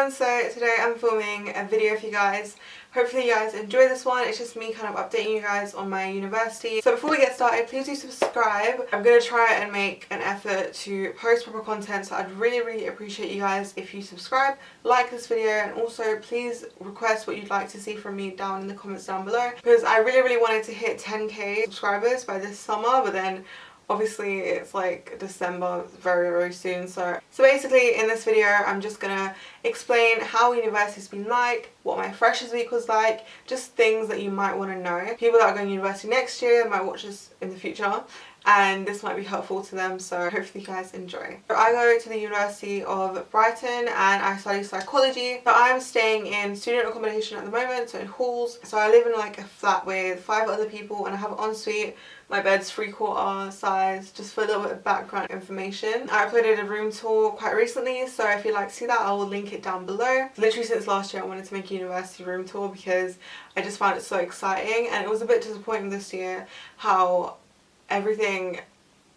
everyone, so today I'm filming a video for you guys. Hopefully you guys enjoy this one. It's just me kind of updating you guys on my university. So before we get started, please do subscribe. I'm going to try and make an effort to post proper content, so I'd really appreciate you guys if you subscribe, like this video, and also please request what you'd like to see from me down in the comments down below, because I really wanted to hit 10k subscribers by this summer, but then obviously it's like December very soon. So basically in this video I'm just gonna explain how university's been like, what my freshers week was like, just things that you might want to know. People that are going to university next year might watch this in the future and this might be helpful to them, so hopefully you guys enjoy. So I go to the University of Brighton and I study psychology. So I'm staying in student accommodation at the moment, so in halls. So I live in like a flat with 5 other people and I have an ensuite. My bed's 3/4 size, just for a little bit of background information. I uploaded a room tour quite recently, so if you'd like to see that, I will link it down below. Literally since last year I wanted to make a university room tour because I just found it so exciting, and it was a bit disappointing this year how everything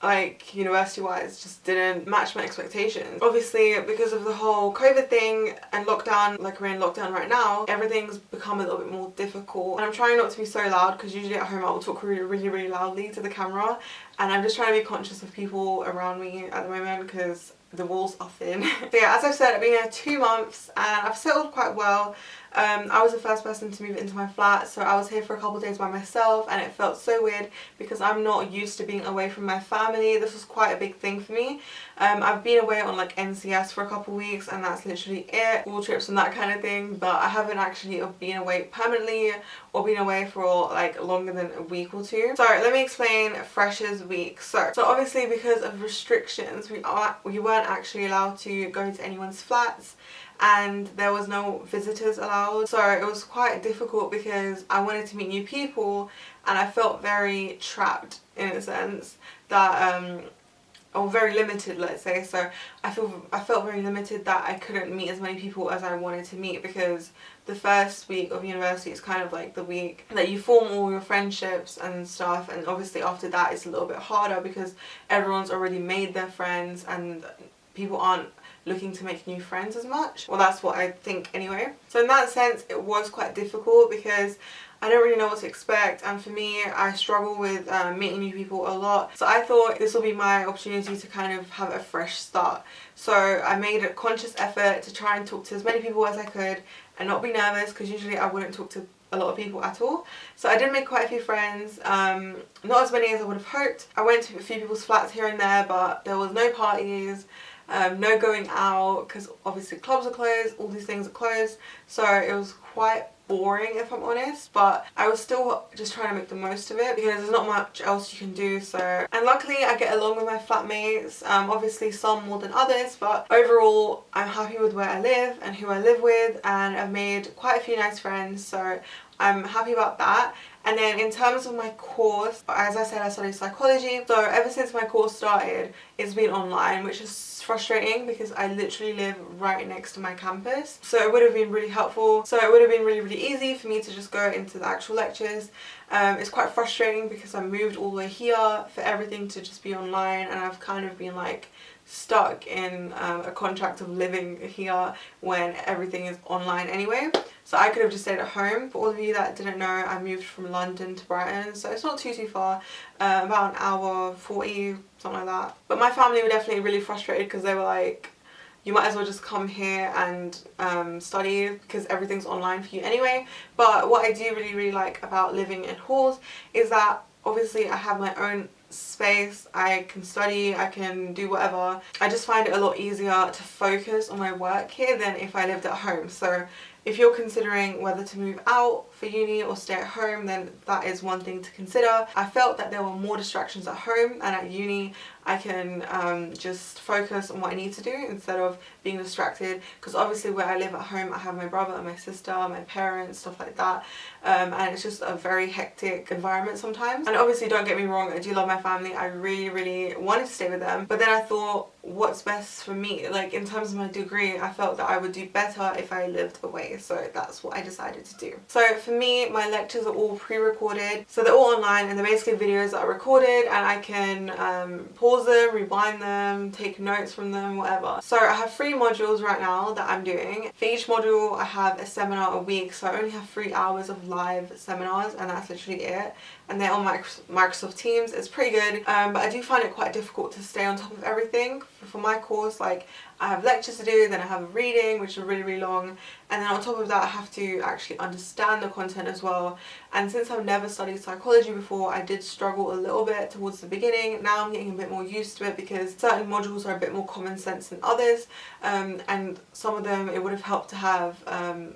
like university wise just didn't match my expectations. Obviously because of the whole COVID thing and lockdown, like we're in lockdown right now, everything's become a little bit more difficult, and I'm trying not to be so loud because usually at home I will talk really loudly to the camera, and I'm just trying to be conscious of people around me at the moment because the walls are thin. So yeah, as I've said, I've been here 2 months and I've settled quite well. I was the first person to move into my flat, so I was here for a couple of days by myself, and it felt so weird because I'm not used to being away from my family. This was quite a big thing for me. I've been away on like NCS for a couple of weeks and that's literally it, school trips and that kind of thing, but I haven't actually been away permanently or been away for like longer than a week or two. So let me explain Freshers Week. So obviously because of restrictions we weren't actually allowed to go to anyone's flats, and there was no visitors allowed, so it was quite difficult because I wanted to meet new people and I felt very trapped in a sense that or very limited, let's say. So I felt very limited that I couldn't meet as many people as I wanted to meet, because the first week of university is kind of like the week that you form all your friendships and stuff, and obviously after that it's a little bit harder because everyone's already made their friends and people aren't looking to make new friends as much. Well, that's what I think anyway. So in that sense it was quite difficult because I don't really know what to expect, and for me I struggle with meeting new people a lot. So I thought this will be my opportunity to kind of have a fresh start. So I made a conscious effort to try and talk to as many people as I could and not be nervous, because usually I wouldn't talk to a lot of people at all. So I did make quite a few friends, not as many as I would have hoped. I went to a few people's flats here and there, but there was no parties, no going out because obviously clubs are closed, all these things are closed, so it was quite boring if I'm honest, but I was still just trying to make the most of it because there's not much else you can do. So, and luckily I get along with my flatmates, obviously some more than others, but overall I'm happy with where I live and who I live with, and I've made quite a few nice friends, so I'm happy about that. And then in terms of my course, as I said, I study psychology, so ever since my course started it's been online, which is frustrating because I literally live right next to my campus, so it would have been really helpful. So it would have been really easy for me to just go into the actual lectures. It's quite frustrating because I moved all the way here for everything to just be online, and I've kind of been like stuck in a contract of living here when everything is online anyway. So I could have just stayed at home. For all of you that didn't know, I moved from London to Brighton, so it's not too far, about an hour 40, something like that. But my family were definitely really frustrated because they were like, you might as well just come here and study because everything's online for you anyway. But what I do really like about living in halls is that obviously I have my own space, I can study, I can do whatever. I just find it a lot easier to focus on my work here than if I lived at home. So if you're considering whether to move out for uni or stay at home, then that is one thing to consider. I felt that there were more distractions at home, and at uni I can just focus on what I need to do instead of being distracted, because obviously where I live at home I have my brother and my sister, my parents, stuff like that, and it's just a very hectic environment sometimes. And obviously don't get me wrong, I do love my family, I really wanted to stay with them, but then I thought, what's best for me. Like in terms of my degree, I felt that I would do better if I lived away, so that's what I decided to do. So for me, my lectures are all pre-recorded, so they're all online and they're basically videos that are recorded, and I can pause them, rewind them, take notes from them, whatever. So I have 3 modules right now that I'm doing. For each module I have a seminar a week, so I only have 3 hours of live seminars and that's literally it, and they're on Microsoft Teams. It's pretty good, but I do find it quite difficult to stay on top of everything. For my course, like I have lectures to do, then I have a reading which is really long, and then on top of that I have to actually understand the content as well. And since I've never studied psychology before, I did struggle a little bit towards the beginning. Now I'm getting a bit more used to it because certain modules are a bit more common sense than others, and some of them it would have helped to have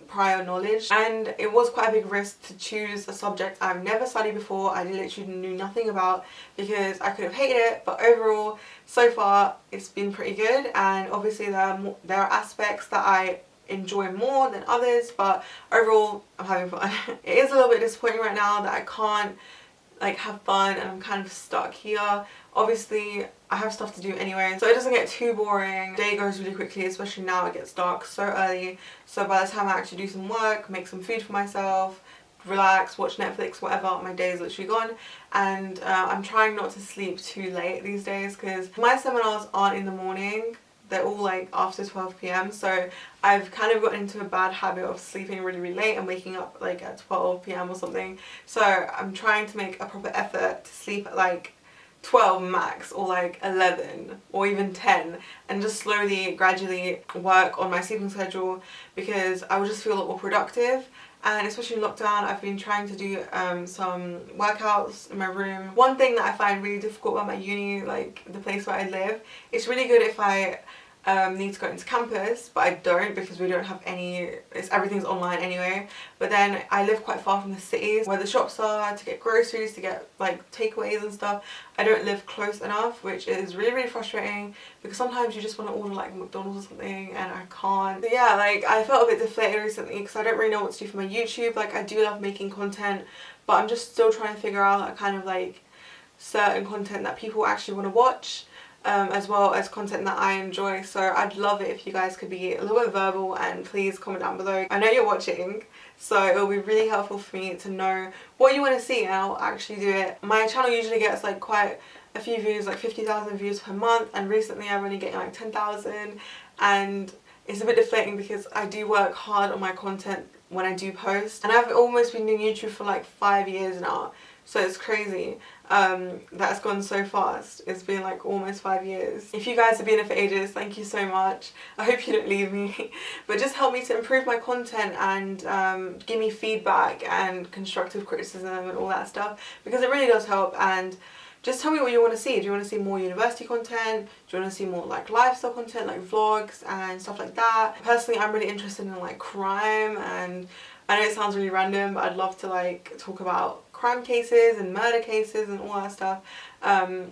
prior knowledge. And it was quite a big risk to choose a subject I've never studied before, I literally knew nothing about, because I could have hated it, but overall so far it's been pretty good. And obviously there are aspects that I enjoy more than others, but overall I'm having fun. It is a little bit disappointing right now that I can't like have fun and I'm kind of stuck here. Obviously I have stuff to do anyway, so it doesn't get too boring. Day goes really quickly, especially now it gets dark so early, so by the time I actually do some work, make some food for myself, relax, watch Netflix, whatever, my day is literally gone. And I'm trying not to sleep too late these days because my seminars aren't in the morning, they're all like after 12 p.m. so I've kind of got into a bad habit of sleeping really late and waking up like at 12 p.m. or something. So I'm trying to make a proper effort to sleep at like 12 max, or like 11 or even 10, and just slowly gradually work on my sleeping schedule because I would just feel a lot more productive. And especially in lockdown, I've been trying to do some workouts in my room. One thing that I find really difficult about my uni, like the place where I live, it's really good if I need to go into campus, but I don't because we don't have any, everything's online anyway. But then I live quite far from the cities where the shops are, to get groceries, to get like takeaways and stuff. I don't live close enough, which is really frustrating because sometimes you just want to order like McDonald's or something and I can't. But yeah, like I felt a bit deflated recently because I don't really know what to do for my YouTube. Like I do love making content, but I'm just still trying to figure out a kind of like certain content that people actually want to watch, as well as content that I enjoy. So I'd love it if you guys could be a little bit verbal and please comment down below. I know you're watching, so it'll be really helpful for me to know what you want to see and I'll actually do it. My channel usually gets like quite a few views, like 50,000 views per month, and recently I've only getting like 10,000, and it's a bit deflating because I do work hard on my content when I do post, and I've almost been doing YouTube for like 5 years now. So it's crazy that's gone so fast. It's been like almost 5 years. If you guys have been here for ages, thank you so much. I hope you don't leave me. But just help me to improve my content and give me feedback and constructive criticism and all that stuff, because it really does help. And just tell me what you want to see. Do you want to see more university content? Do you want to see more like lifestyle content, like vlogs and stuff like that? Personally, I'm really interested in like crime, and I know it sounds really random, but I'd love to like talk about crime cases and murder cases and all that stuff,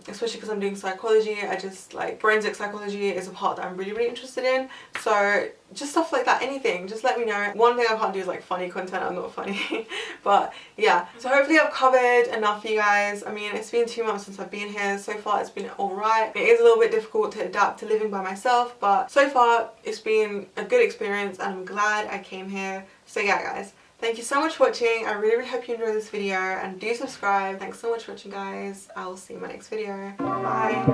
especially because I'm doing psychology. I just like forensic psychology is a part that I'm really interested in, so just stuff like that, anything, just let me know. One thing I can't do is like funny content, I'm not funny. But yeah, so hopefully I've covered enough for you guys. I mean, it's been 2 months since I've been here. So far it's been alright. It is a little bit difficult to adapt to living by myself, but so far it's been a good experience and I'm glad I came here. So yeah guys, thank you so much for watching. I really hope you enjoyed this video, and do subscribe. Thanks so much for watching guys. I will see you in my next video. Bye.